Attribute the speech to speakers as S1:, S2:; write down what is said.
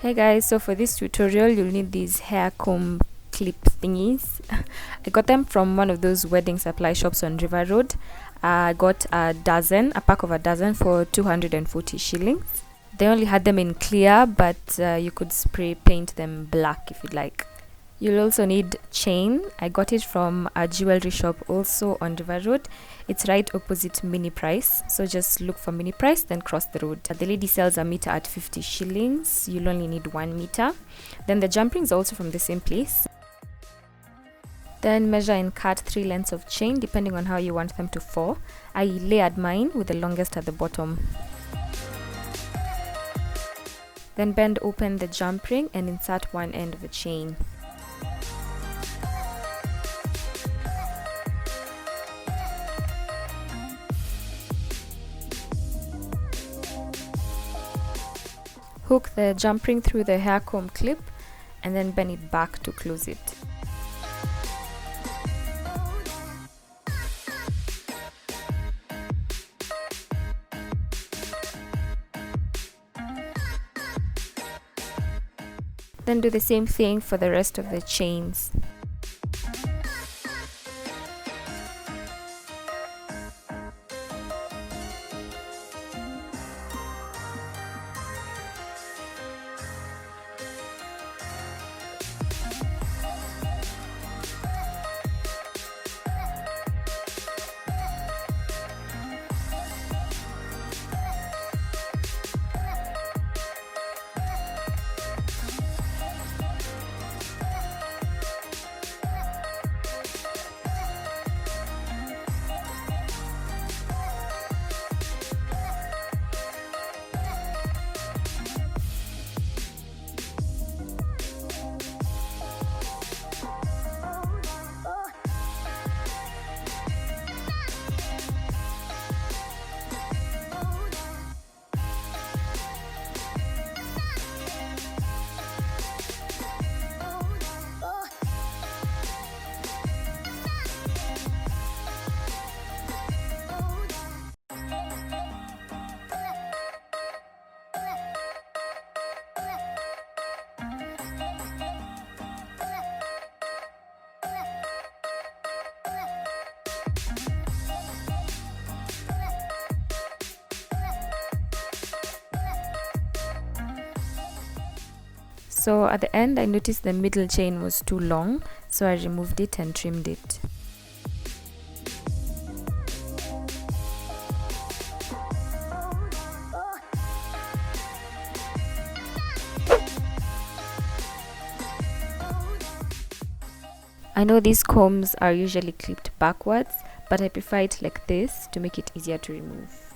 S1: Hey guys, so for this tutorial you'll need these hair comb clip thingies. I got them from one of those wedding supply shops on River Road. I got a pack of a dozen for 240 shillings. They only had them in clear, but you could spray paint them black if you'd like. You'll also need chain. I got it from a jewelry shop also on River Road. It's right opposite Mini Price, so just look for Mini Price, then cross the road. The lady sells a meter at 50 shillings. You'll only need 1 meter. Then the jump rings are also from the same place. Then measure and cut 3 lengths of chain depending on how you want them to fall. I layered mine with the longest at the bottom. Then bend open the jump ring and insert one end of the chain. Hook the jump ring through the hair comb clip and then bend it back to close it. Then do the same thing for the rest of the chains. So at the end I noticed the middle chain was too long, so I removed it and trimmed it. I know these combs are usually clipped backwards, but I prefer it like this to make it easier to remove.